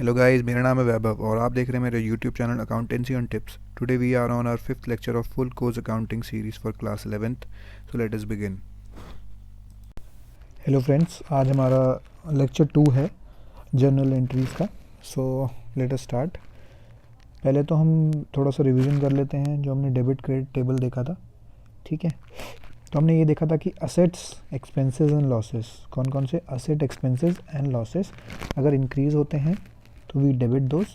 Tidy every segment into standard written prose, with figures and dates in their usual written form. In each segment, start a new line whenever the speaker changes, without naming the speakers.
Hello guys, मेरा नाम है वैभव और आप देख रहे हैं मेरे YouTube channel accountancy on tips. Today we are on our fifth lecture of full course accounting series for class 11th। So let us begin.
Hello friends, आज हमारा लेक्चर 2 है जर्नल एंट्रीज़ का। So let us start. पहले तो हम थोड़ा सा revision कर लेते हैं जो हमने डेबिट क्रेडिट टेबल देखा था। ठीक है, तो हमने ये देखा था कि असेट्स, एक्सपेंसेस एंड लॉसेस, कौन कौन से असेट, एक्सपेंसेस एंड लॉसेस अगर इंक्रीज़ होते हैं तो वी डेबिट दोस,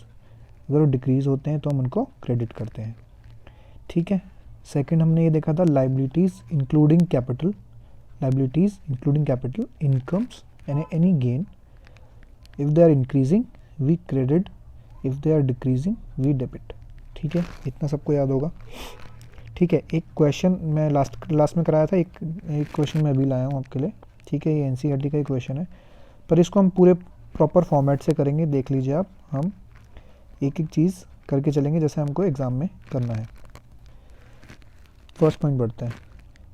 अगर वो डिक्रीज़ होते हैं तो हम उनको क्रेडिट करते हैं। ठीक है, सेकंड हमने ये देखा था liabilities including capital, liabilities including capital, incomes and any gain, if they are increasing we credit, if they are decreasing we debit। ठीक है, इतना सबको याद होगा। ठीक है, एक क्वेश्चन मैं लास्ट क्लास में कराया था, एक क्वेश्चन मैं अभी लाया हूँ आपके लिए। ठीक है, ये एनसीईआरटी का ही क्वेश्चन है, पर इसको हम पूरे प्रॉपर फॉर्मेट से करेंगे। देख लीजिए आप, हम एक एक चीज़ करके चलेंगे जैसे हमको एग्ज़ाम में करना है। फर्स्ट पॉइंट बढ़ते हैं।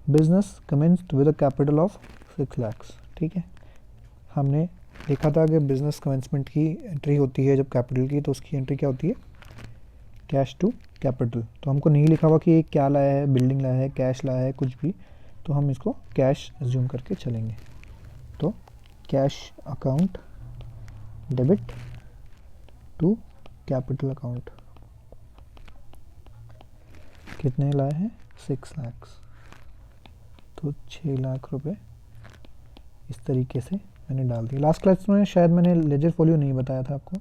Business commenced with a capital of 6 lakhs। ठीक है, हमने देखा था कि बिजनेस कमेंसमेंट की एंट्री होती है जब कैपिटल की, तो उसकी एंट्री क्या होती है, कैश टू कैपिटल। तो हमको नहीं लिखा हुआ कि ये क्या लाया है, बिल्डिंग लाया है, कैश लाया है, कुछ भी, तो हम इसको कैश एज्यूम करके चलेंगे। तो cash account debit to capital account, कितने लाए हैं, 6 lakhs, तो 6 लाख रुपए इस तरीके से मैंने डाल दिया। लास्ट क्लास में शायद मैंने लेजर फोलियो नहीं बताया था आपको,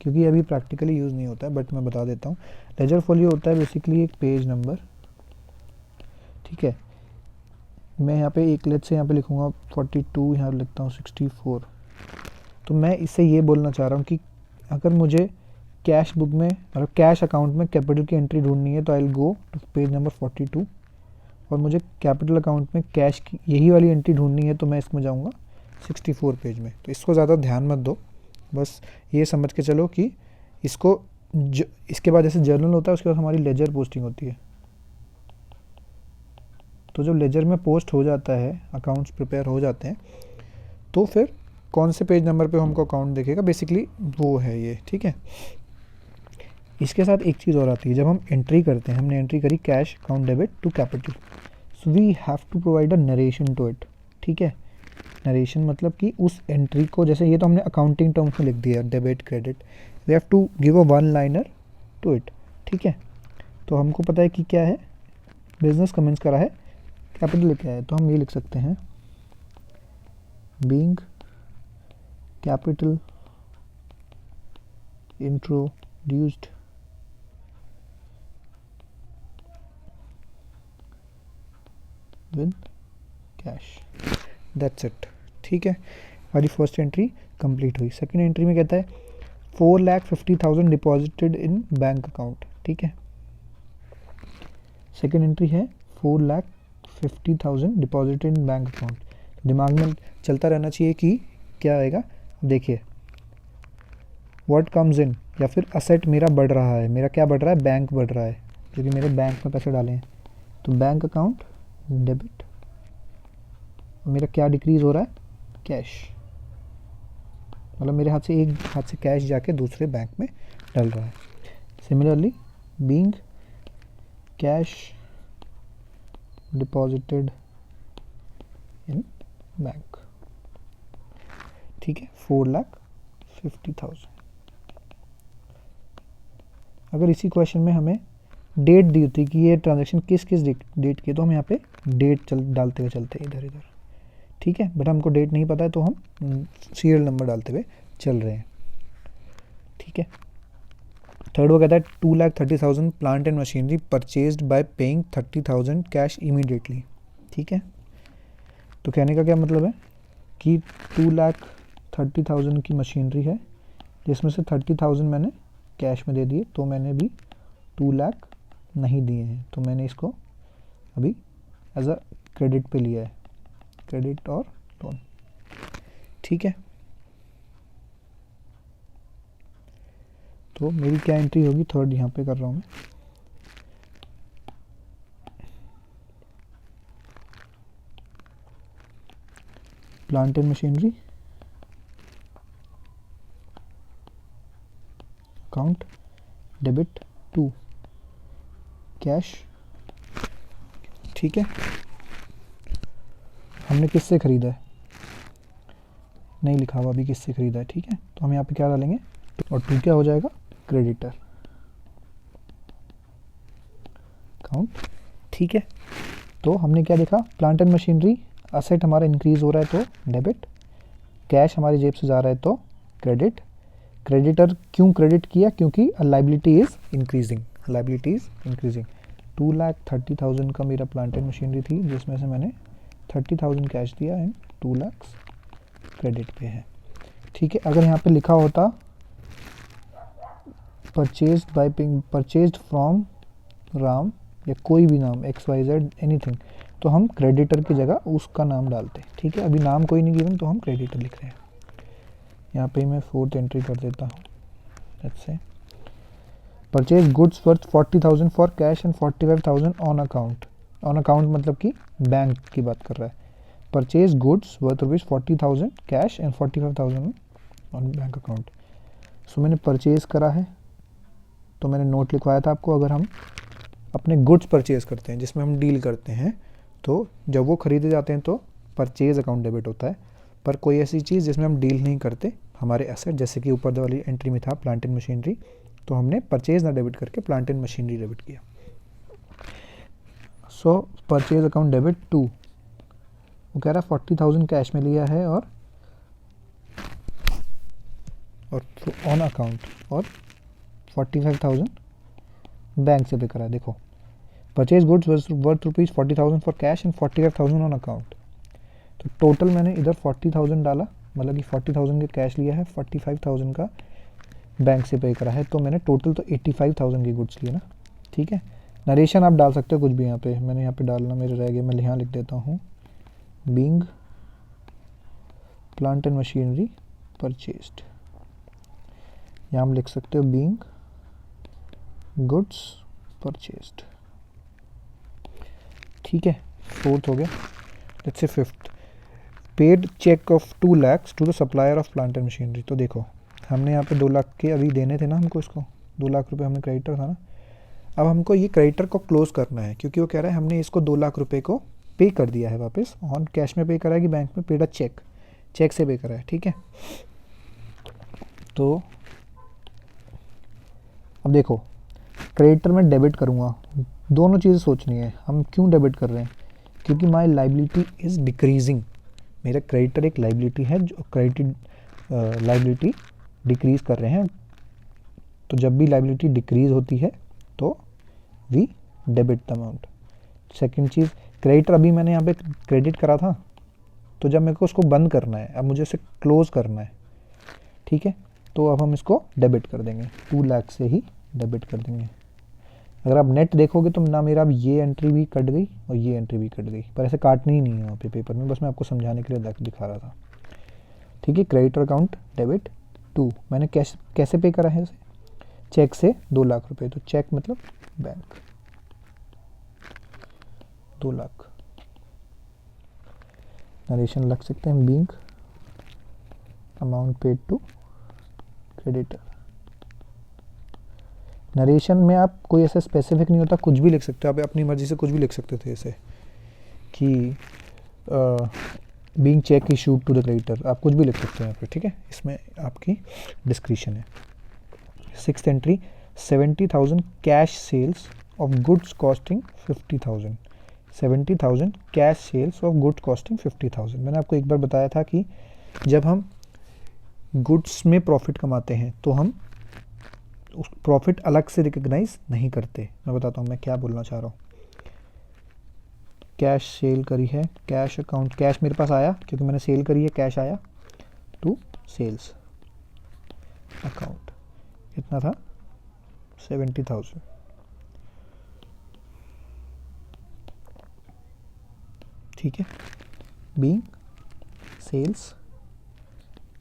क्योंकि अभी प्रैक्टिकली यूज़ नहीं होता है, बट मैं बता देता हूँ। लेजर फोलियो होता है बेसिकली एक पेज नंबर। ठीक है, मैं यहाँ पे एक लेट से यहाँ पे लिखूँगा 42, यहाँ पे लिखता हूँ 64। तो मैं इससे ये बोलना चाह रहा हूँ कि अगर मुझे कैश बुक में, मतलब कैश अकाउंट में कैपिटल की एंट्री ढूंढनी है तो I will go to page number 42, और मुझे कैपिटल अकाउंट में कैश की यही वाली एंट्री ढूंढनी है तो मैं इसमें जाऊँगा 64 पेज में। तो इसको ज़्यादा ध्यान मत दो, बस ये समझ के चलो कि इसको इसके बाद जैसे जर्नल होता है उसके बाद हमारी लेजर पोस्टिंग होती है। तो जब लेजर में पोस्ट हो जाता है, अकाउंट्स प्रिपेयर हो जाते हैं, तो फिर कौन से पेज नंबर पे हमको अकाउंट दिखेगा, बेसिकली वो है ये। ठीक है, इसके साथ एक चीज़ और आती है, जब हम एंट्री करते हैं, हमने एंट्री करी cash account debit to capital, so we have to provide a narration to it. ठीक है, नरेशन मतलब कि उस एंट्री को, जैसे ये तो हमने अकाउंटिंग टर्म्स में लिख दिया debit credit, we have to give a one liner to it. ठीक है, तो हमको पता है कि क्या है, बिजनेस कमेंस करा है, कैपिटल क्या है, तो हम ये लिख सकते हैं being capital introduced with cash, that's it. ठीक है, हमारी फर्स्ट एंट्री कंप्लीट हुई। सेकंड एंट्री में कहता है 4,50,000 डिपॉजिटेड इन बैंक अकाउंट। ठीक है, सेकंड एंट्री है 4,50,000 डिपॉजिटेड इन बैंक अकाउंट। दिमाग में चलता रहना चाहिए कि क्या आएगा। देखिए, व्हाट कम्स इन, या फिर असेट मेरा बढ़ रहा है, मेरा क्या बढ़ रहा है, बैंक बढ़ रहा है, क्योंकि मेरे बैंक में पैसे डाले हैं। तो बैंक अकाउंट डेबिट, मेरा क्या डिक्रीज़ हो रहा है, कैश, मतलब मेरे हाथ से एक हाथ से कैश जाके दूसरे बैंक में डल रहा है। Similarly being cash deposited in bank. ठीक है, 4,50,000। अगर इसी क्वेश्चन में हमें डेट दी होती कि ये ट्रांजैक्शन किस किस डेट की, तो हम यहाँ पे डेट डालते हुए चलते हैं इधर इधर। ठीक है, बट हमको डेट नहीं पता है तो हम सीरियल नंबर डालते हुए चल रहे हैं। ठीक है, थर्ड वो कहता है 2,30,000 plant and machinery purchased bye paying 30,000 cash immediately. ठीक है, तो कहने का क्या मतलब है कि 2,30,000 की मशीनरी है, जिसमें से 30,000 मैंने कैश में दे दिए, तो मैंने भी 2 लाख नहीं दिए हैं, तो मैंने इसको अभी एज अ क्रेडिट पे लिया है, क्रेडिट और लोन। ठीक है, तो मेरी क्या एंट्री होगी, थर्ड यहाँ पे कर रहा हूँ मैं। Plant and machinery account debit to cash. ठीक है, हमने किससे ख़रीदा है, नहीं लिखा हुआ अभी किससे ख़रीदा है। ठीक है, तो हम यहाँ पे क्या डालेंगे, और टू क्या हो जाएगा, क्रेडिटर अकाउंट। ठीक है, तो हमने क्या देखा, प्लांट एंड मशीनरी असेट हमारा इंक्रीज़ हो रहा है तो डेबिट, कैश हमारी जेब से जा रहा है तो क्रेडिट। क्रेडिटर क्यों क्रेडिट किया, क्योंकि liability is increasing, liability is increasing. 2,30,000 का मेरा प्लांट एंड मशीनरी थी, जिसमें से मैंने 30,000 कैश दिया एंड 2 लाख क्रेडिट पे है। ठीक है, अगर यहाँ पे लिखा होता परचेज्ड फ्रॉम राम या कोई भी नाम XYZ एनीथिंग, तो हम क्रेडिटर की जगह उसका नाम डालते। ठीक है, अभी नाम कोई नहीं गिवन तो हम क्रेडिटर लिख रहे हैं। यहाँ पे मैं 4th एंट्री कर देता हूँ। Let's say purchase goods worth 40,000 for cash and 45,000 on account. On account मतलब कि बैंक की बात कर रहा है। Purchase goods worth ₹40,000 cash and 45,000 on bank account. So मैंने परचेज़ करा है, तो मैंने नोट लिखवाया था आपको, अगर हम अपने गुड्स परचेज़ करते हैं जिसमें हम डील करते हैं, तो जब वो ख़रीदे जाते हैं तो परचेज़ अकाउंट डेबिट होता है। पर कोई ऐसी चीज़ जिसमें हम डील नहीं करते, हमारे एसेट, जैसे कि ऊपर वाली एंट्री में था प्लांट एंड मशीनरी, तो हमने परचेज़ ना डेबिट करके प्लांट एंड मशीनरी डेबिट किया। सो परचेज़ अकाउंट डेबिट टू, वो कह रहा है 40,000 कैश में लिया है और ऑन अकाउंट, और 45,000 बैंक से पे करा है। देखो, purchase goods worth ₹40,000 for cash and 45,000 on account. तो टोटल मैंने इधर 40,000 डाला, मतलब कि 40,000 के कैश लिया है, 45,000 का बैंक से पे करा है, तो मैंने टोटल तो 85,000 की गुड्स लिए ना। ठीक है, नरेशन आप डाल सकते हो कुछ भी, यहाँ पे मैंने यहाँ पे डालना मेरे रह गए, मैं यहाँ लिख देता हूँ being plant and machinery purchased. यहाँ हम लिख सकते हो बीइंग गुड्स परचेज्ड। ठीक है, 4th हो गया। Let's say 5th, paid cheque of 2 lakh to the supplier of plant and machinery. तो देखो, हमने यहाँ पे 2 लाख के अभी देने थे ना हमको, इसको 2 लाख रुपए हमने क्रेडिटर था ना। अब हमको ये क्रेडिटर को क्लोज करना है, क्योंकि वो कह रहा है हमने इसको 2 लाख रुपए को पे कर दिया है वापस। ऑन कैश में पे करा है कि बैंक में, पेड अ चेक, चेक से पे करा है। ठीक है, तो अब देखो, क्रेडिटर में डेबिट करूँगा, दोनों चीज़ें सोचनी है। हम क्यों डेबिट कर रहे हैं, क्योंकि माई लाइबिलिटी इज़ डिक्रीजिंग। मेरा क्रेडिटर एक लाइबिलिटी है, जो क्रेडिट लाइबिलिटी डिक्रीज़ कर रहे हैं। तो जब भी लाइबिलिटी डिक्रीज़ होती है तो we debit the amount. Second चीज़, क्रेडिटर अभी मैंने यहाँ पे क्रेडिट करा था, तो जब मेरे को उसको बंद करना है, अब मुझे उसे क्लोज करना है। ठीक है, तो अब हम इसको डेबिट कर देंगे, 2 लाख से ही डेबिट कर देंगे। अगर आप नेट देखोगे तो ना मेरा अब ये एंट्री भी कट गई और ये एंट्री भी कट गई, पर ऐसे काटनी ही नहीं है वहाँ पे पेपर में, बस मैं आपको समझाने के लिए दिखा रहा था। ठीक है, क्रेडिटर अकाउंट डेबिट टू, मैंने कैसे पे करा है इसे, चेक से 2 लाख रुपए। तो चेक मतलब बैंक, 2 लाख। नरेशन लग सकते हैं being amount paid to creditor. Narration में आप कोई ऐसा स्पेसिफिक नहीं होता, कुछ भी लिख सकते हो आप, अपनी मर्जी से कुछ भी लिख सकते थे ऐसे कि being cheque issued to the creditor, आप कुछ भी लिख सकते हो यहाँ पे। ठीक है, इसमें आपकी डिस्क्रिप्शन है। 6th entry, 70,000 cash sales of goods costing 50,000। 70,000 cash sales of goods costing 50,000। मैंने आपको एक बार बताया था कि जब हम गुड्स में प्रॉफिट कमाते हैं तो हम उस प्रॉफिट अलग से रिकग्नाइज नहीं करते। मैं बताता हूँ मैं क्या बोलना चाह रहा हूँ। कैश सेल करी है, कैश अकाउंट, कैश मेरे पास आया क्योंकि मैंने सेल करी है, कैश आया टू सेल्स अकाउंट, कितना था 70,000। ठीक है, बीइंग सेल्स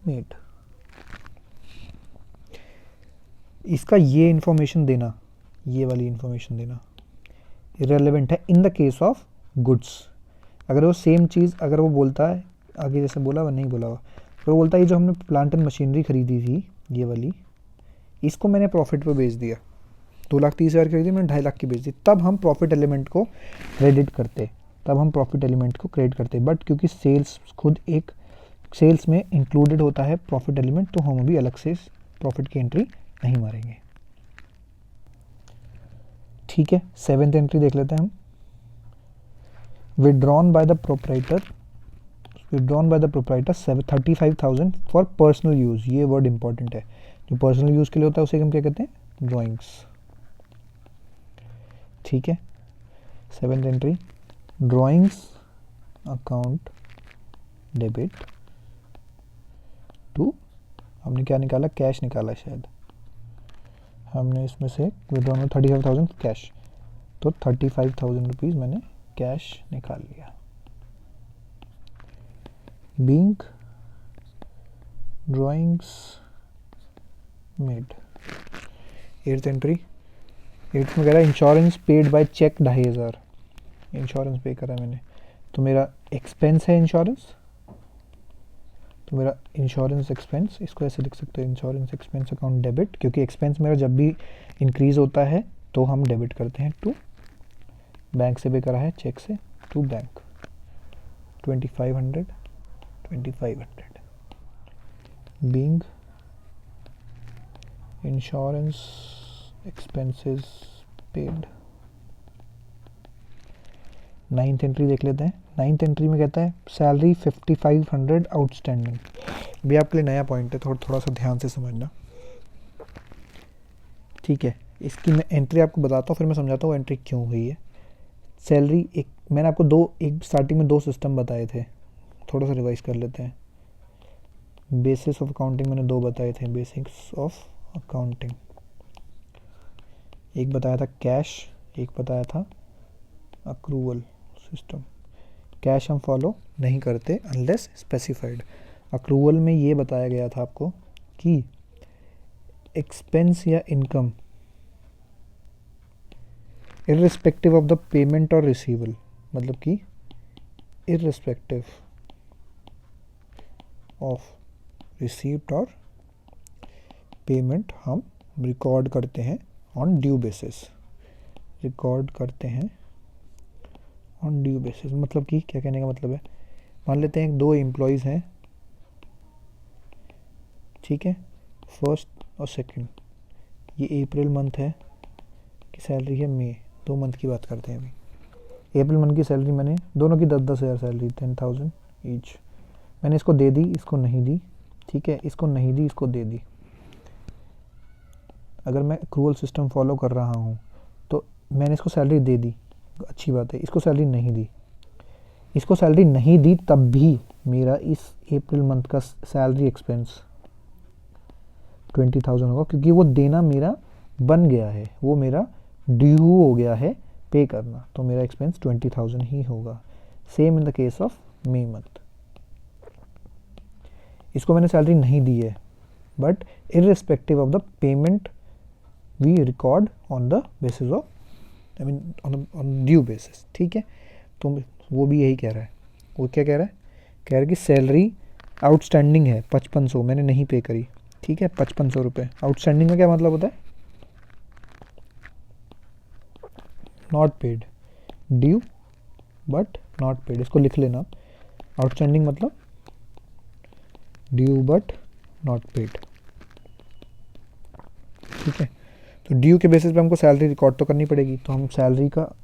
मेड। इसका ये इन्फॉर्मेशन देना, ये वाली इन्फॉर्मेशन देना इररिलेवेंट है इन द केस ऑफ गुड्स। अगर वो सेम चीज़ अगर वो बोलता है आगे, जैसे बोला हुआ नहीं बोला हुआ, तो वो बोलता है ये जो हमने प्लांट एंड मशीनरी खरीदी थी ये वाली, इसको मैंने प्रॉफिट पे बेच दिया, 2,30,000 खरीदी, मैंने 2.5 लाख की बेच दी, तब हम प्रॉफिट एलिमेंट को क्रेडिट करते, बट क्योंकि सेल्स खुद एक सेल्स में इंक्लूडेड होता है प्रॉफिट एलिमेंट, तो हम अभी अलग से प्रॉफिट की एंट्री नहीं मारेंगे। ठीक है, 7th एंट्री देख लेते हैं हम। Withdrawn by the proprietor 35,000 for personal use. ये वर्ड इंपॉर्टेंट है, जो पर्सनल यूज़ के लिए होता है उसे हम क्या कहते हैं, ड्राइंग्स। ठीक है, 7th entry, drawings account debit to, हमने क्या निकाला, कैश निकाला, शायद हमने इसमें से विड्रॉन में 35,000 कैश, तो 35,000 रुपीज़ मैंने कैश निकाल लिया। Being drawings made. 8th entry, 8th में कह रहा है insurance paid by cheque 2,500, insurance pay करा मैंने, तो मेरा एक्सपेंस है इंश्योरेंस, तो मेरा इंश्योरेंस एक्सपेंस, इसको ऐसे लिख सकते हो, इंश्योरेंस एक्सपेंस अकाउंट डेबिट, क्योंकि एक्सपेंस मेरा जब भी इंक्रीज होता है तो हम डेबिट करते हैं टू, बैंक से पे करा है, चेक से, to bank, 2,500 being insurance expenses paid. 9th entry देख लेते हैं। 9th एंट्री में कहता है सैलरी 5,500 आउटस्टैंडिंग। भी आपके लिए नया पॉइंट है, थोड़ा सा ध्यान से समझना। ठीक है, इसकी मैं एंट्री आपको बताता हूँ, फिर मैं समझाता हूँ एंट्री क्यों हुई है। सैलरी, एक मैंने आपको एक स्टार्टिंग में 2 सिस्टम बताए थे, थोड़ा सा रिवाइज कर लेते हैं। बेसिस ऑफ अकाउंटिंग मैंने 2 बताए थे, बेसिक्स ऑफ अकाउंटिंग, एक बताया था कैश, एक बताया था अक्रूवल सिस्टम। कैश हम फॉलो नहीं करते अनलेस स्पेसिफाइड। अक्रूवल में ये बताया गया था आपको कि एक्सपेंस या income irrespective of the payment और रिसीवल, मतलब कि इर्रिस्पेक्टिव ऑफ रिसीप्ट और पेमेंट हम रिकॉर्ड करते हैं ऑन ड्यू बेसिस, मतलब कि क्या कहने का मतलब है, मान लेते हैं 2 एम्प्लॉयज़ हैं, ठीक है, फर्स्ट और सेकंड, ये अप्रैल मंथ है कि सैलरी है मई, 2 मंथ की बात करते हैं अभी। अप्रैल मंथ की सैलरी मैंने दोनों की 10,000 सैलरी, 10,000 ईच, मैंने इसको दे दी, इसको नहीं दी, ठीक है, इसको नहीं दी, इसको दे दी। अगर मैं एक्रूवल सिस्टम फॉलो कर रहा हूँ तो मैंने इसको सैलरी दे दी, अच्छी बात है, इसको सैलरी नहीं दी, तब भी मेरा इस अप्रैल मंथ का सैलरी एक्सपेंस 20,000 होगा, क्योंकि वो देना मेरा बन गया है, वो मेरा ड्यू हो गया है पे करना, तो मेरा एक्सपेंस 20,000 ही होगा। Same in the case of May month, इसको मैंने सैलरी नहीं दी है, but irrespective of the payment we record on the basis of, I mean on due basis, ठीक है। तो वो भी यही कह रहा है, वो क्या कह रहा है कि सैलरी आउटस्टैंडिंग है 5,500, मैंने नहीं पे करी, ठीक है, 5,500 रुपये। आउटस्टैंडिंग का क्या मतलब होता है, not paid, due but not paid, इसको लिख लेना। आउटस्टैंडिंग मतलब ड्यू बट नॉट पेड, ठीक है। तो ड्यू के बेसिस पे हमको सैलरी रिकॉर्ड तो करनी पड़ेगी, तो हम सैलरी का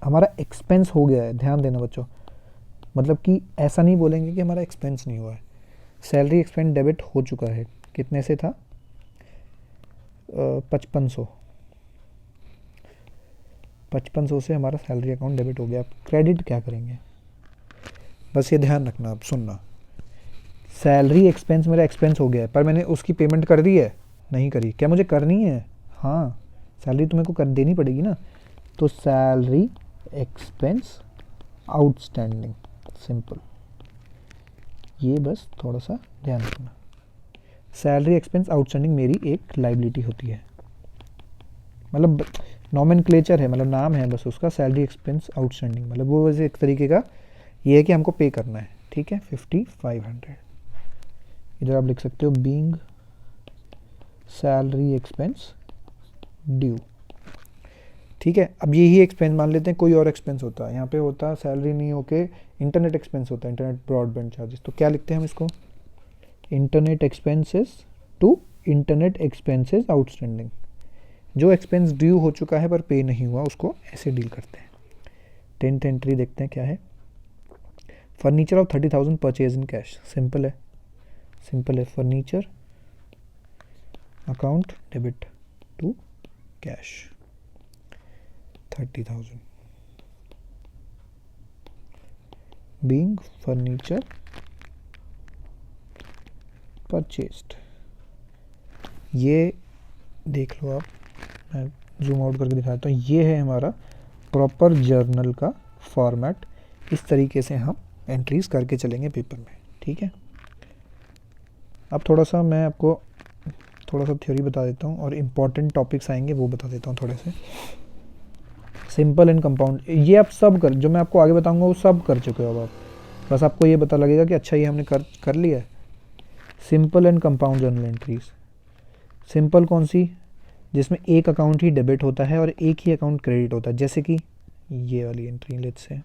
हमारा एक्सपेंस हो गया है, ध्यान देना बच्चों, मतलब कि ऐसा नहीं बोलेंगे कि हमारा एक्सपेंस नहीं हुआ है, सैलरी एक्सपेंस डेबिट हो चुका है। कितने से था, 5,500 से हमारा सैलरी अकाउंट डेबिट हो गया। अब क्रेडिट क्या करेंगे, बस ये ध्यान रखना, अब सुनना, सैलरी एक्सपेंस मेरा एक्सपेंस हो गया है, पर मैंने उसकी पेमेंट कर दी है, नहीं करी, क्या मुझे करनी है, हाँ, सैलरी तो मेरे को कर देनी पड़ेगी ना, तो सैलरी एक्सपेंस आउटस्टैंडिंग, सिंपल, ये बस थोड़ा सा ध्यान रखना। सैलरी एक्सपेंस आउटस्टैंडिंग मेरी एक लाइबिलिटी होती है, मतलब नॉमेनक्लेचर है, मतलब नाम है बस उसका, सैलरी एक्सपेंस आउटस्टैंडिंग, मतलब वो वैसे एक तरीके का ये है कि हमको पे करना है, ठीक है, 5,500। इधर आप लिख सकते हो बीइंग सैलरी एक्सपेंस ड्यू। ठीक है, अब यही एक्सपेंस मान लेते हैं कोई और एक्सपेंस होता है, यहाँ पे होता है सैलरी नहीं होके इंटरनेट एक्सपेंस होता है, इंटरनेट ब्रॉडबैंड चार्जेस। तो क्या लिखते हैं हम इसको, internet expenses to internet expenses outstanding. जो एक्सपेंस ड्यू हो चुका है पर पे नहीं हुआ उसको ऐसे डील करते हैं। 10th एंट्री देखते हैं क्या है, furniture of 30,000 purchase in cash. Simple है, सिंपल है, furniture account debit to cash 30,000 being furniture purchased. ये देख लो आप, मैं जूम आउट करके दिखाता हूँ, ये है हमारा प्रॉपर जर्नल का फॉर्मेट। इस तरीके से हम एंट्रीज करके चलेंगे पेपर में। ठीक है, अब थोड़ा सा मैं आपको थोड़ा सा थ्योरी बता देता हूँ और इम्पॉर्टेंट टॉपिक्स आएंगे वो बता देता हूँ थोड़े से। सिंपल एंड कंपाउंड, ये आप सब कर, जो मैं आपको आगे बताऊंगा वो सब कर चुके हो अब आप, बस आपको ये पता लगेगा कि अच्छा ये हमने कर लिया है। Simple and compound journal entries. Simple कौन सी, जिसमें एक अकाउंट ही डेबिट होता है और एक ही अकाउंट क्रेडिट होता है, जैसे कि ये वाली एंट्री लेट्स से,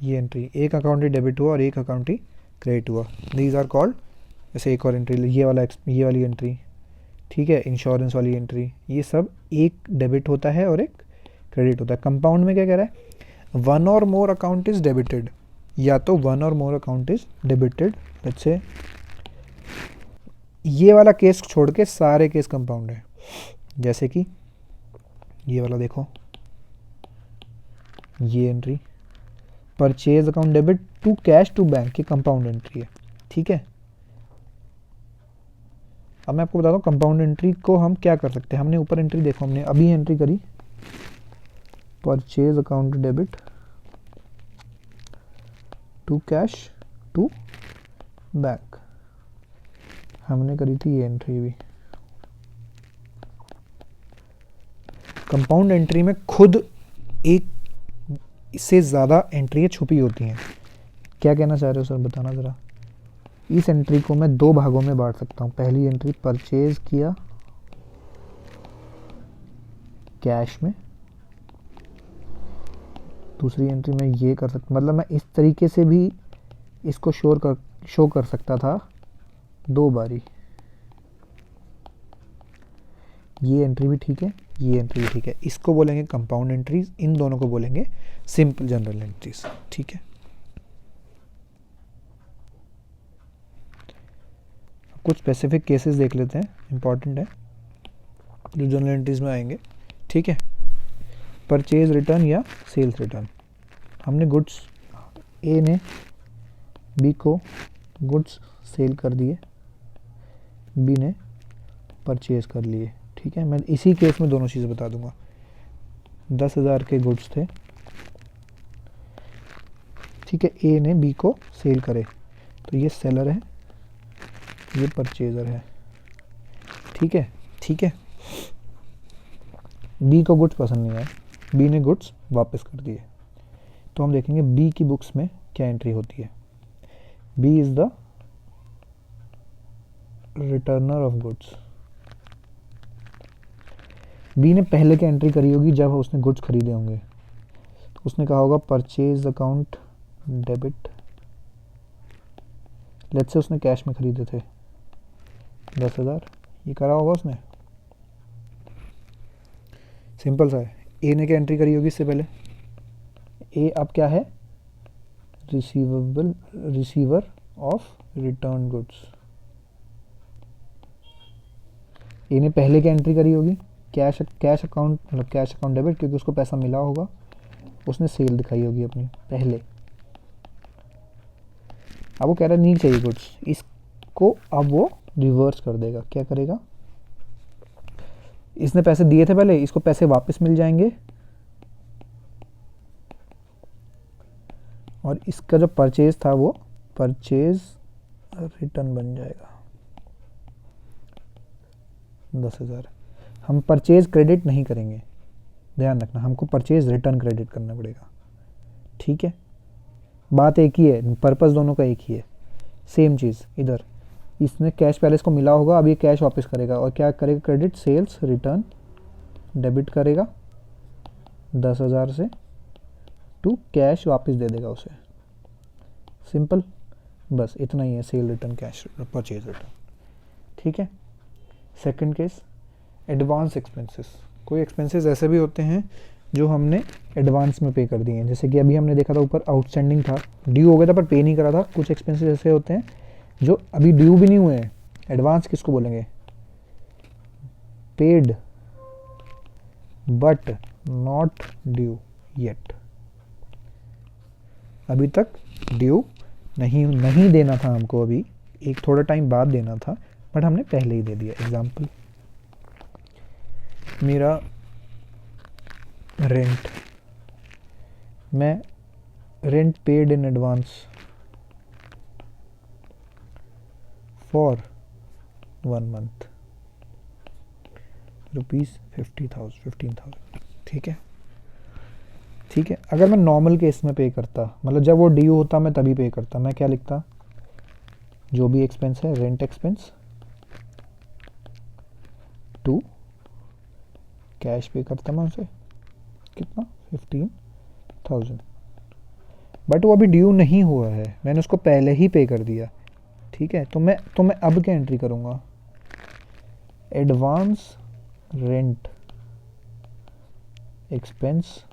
ये एंट्री एक अकाउंट ही डेबिट हुआ और एक अकाउंट ही क्रेडिट हुआ, दीज आर कॉल्ड। जैसे एक और एंट्री ये वाली एंट्री, ठीक है, इंश्योरेंस वाली एंट्री, ये सब एक डेबिट होता है और एक क्रेडिट होता है। कंपाउंड में क्या कह रहा है, वन और मोर अकाउंट इज डेबिटेड, या तो वन और more account is debited. Let's say ये वाला केस छोड़ के सारे केस कंपाउंड है, जैसे कि ये वाला देखो, ये entry purchase account debit to cash to bank की कंपाउंड एंट्री है। ठीक है, अब मैं आपको बताता हूँ कंपाउंड एंट्री को हम क्या कर सकते हैं। हमने ऊपर एंट्री देखो, हमने अभी एंट्री करी purchase account debit to cash to bank, हमने करी थी ये एंट्री भी। कंपाउंड एंट्री में खुद एक इससे ज़्यादा एंट्री छुपी होती हैं। क्या कहना चाह रहे हो सर, बताना ज़रा। इस एंट्री को मैं दो भागों में बांट सकता हूँ। पहली एंट्री परचेज किया कैश में, दूसरी एंट्री में ये कर सकता, मतलब मैं इस तरीके से भी इसको शो कर सकता था दो बारी। ये एंट्री भी ठीक है, ये एंट्री भी ठीक है। इसको बोलेंगे कंपाउंड एंट्रीज, इन दोनों को बोलेंगे सिंपल जनरल एंट्रीज। ठीक है, कुछ स्पेसिफिक केसेस देख लेते हैं, इंपॉर्टेंट है जो जनरल एंट्रीज में आएंगे। ठीक है, परचेज रिटर्न या सेल्स रिटर्न। हमने गुड्स, ए ने बी को गुड्स सेल कर दिए, बी ने परचेज कर लिए। ठीक है, मैं इसी केस में दोनों चीज़ें बता दूंगा। 10,000 के गुड्स थे, ठीक है, ए ने बी को सेल करे, तो ये सेलर है, ये परचेजर है। ठीक है, ठीक है, बी को गुड्स पसंद नहीं आया, बी ने गुड्स वापस कर दिए। तो हम देखेंगे बी की बुक्स में क्या एंट्री होती है। B is the returner of goods. B ने पहले क्या एंट्री करी होगी, जब उसने गुड्स खरीदे होंगे, तो उसने कहा होगा purchase account debit, let's say उसने कैश में खरीदे थे 10,000, ये करा होगा उसने। सिंपल सा है। ए ने क्या एंट्री करी होगी इससे पहले, ए अब क्या है, रिसीवर ऑफ रिटर्न गुड्स। ए ने पहले क्या एंट्री करी होगी, कैश अकाउंट, मतलब कैश अकाउंट डेबिट, क्योंकि उसको पैसा मिला होगा, उसने सेल दिखाई होगी अपनी पहले। अब वो कह रहा है नहीं चाहिए गुड्स, इसको अब वो रिवर्स कर देगा। क्या करेगा, इसने पैसे दिए थे पहले, इसको पैसे वापस मिल जाएंगे और इसका जो परचेज था वो परचेज रिटर्न बन जाएगा 10,000। हम परचेज क्रेडिट नहीं करेंगे, ध्यान रखना, हमको परचेज रिटर्न क्रेडिट करना पड़ेगा। ठीक है, बात एक ही है, पर्पस दोनों का एक ही है, सेम चीज़। इधर इसने कैश पहले इसको मिला होगा, अब ये कैश वापस करेगा और क्या करेगा, क्रेडिट सेल्स रिटर्न, डेबिट करेगा 10,000 से टू कैश, वापस दे देगा उसे। सिंपल, बस इतना ही है, cell return cash purchase return. ठीक है। Second case, advance expenses. कोई एक्सपेंसेस ऐसे भी होते हैं जो हमने एडवांस में पे कर दिए हैं, जैसे कि अभी हमने देखा था ऊपर आउटस्टैंडिंग था, ड्यू हो गया था पर पे नहीं करा था। कुछ एक्सपेंसेस ऐसे होते हैं जो अभी ड्यू भी नहीं हुए हैं। एडवांस किसको बोलेंगे, paid but not due yet, अभी तक ड्यू नहीं देना था हमको, अभी एक थोड़ा टाइम बाद देना था बट हमने पहले ही दे दिया। एग्जाम्पल, मेरा रेंट, मैं rent paid in advance for 1 month ₹15,000। ठीक है। ठीक है। अगर मैं नॉर्मल केस में पे करता, मतलब जब वो ड्यू होता मैं तभी पे करता, मैं क्या लिखता, जो भी एक्सपेंस है रेंट एक्सपेंस टू कैश पे करता मैं उसे, कितना 15,000, बट वो अभी ड्यू नहीं हुआ है, मैंने उसको पहले ही पे कर दिया। ठीक है। तो मैं अब क्या एंट्री करूँगा, advance rent expense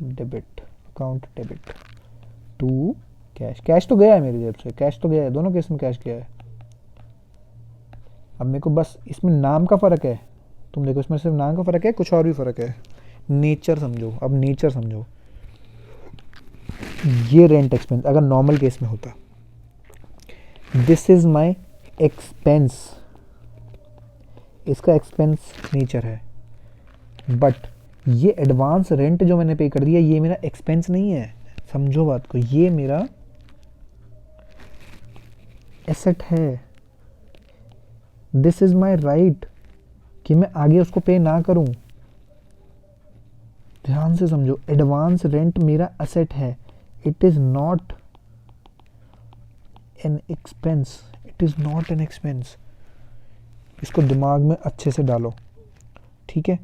debit, account debit to cash. Cash तो गया है मेरी जेब से, कैश तो गया है, दोनों केस में कैश गया है। अब मेरे को बस इसमें नाम का फ़र्क है, तुम देखो इसमें सिर्फ नाम का फ़र्क है, कुछ और भी फ़र्क है, नेचर समझो। अब नेचर समझो, ये रेंट एक्सपेंस अगर नॉर्मल केस में होता, दिस इज़ माई एक्सपेंस, इसका एक्सपेंस नेचर है, बट ये एडवांस रेंट जो मैंने पे कर दिया ये मेरा एक्सपेंस नहीं है, समझो बात को, ये मेरा एसेट है। दिस इज माई राइट कि मैं आगे उसको पे ना करूं। ध्यान से समझो, एडवांस रेंट मेरा एसेट है, it is not an expense, it is not an expense. इसको दिमाग में अच्छे से डालो। ठीक है।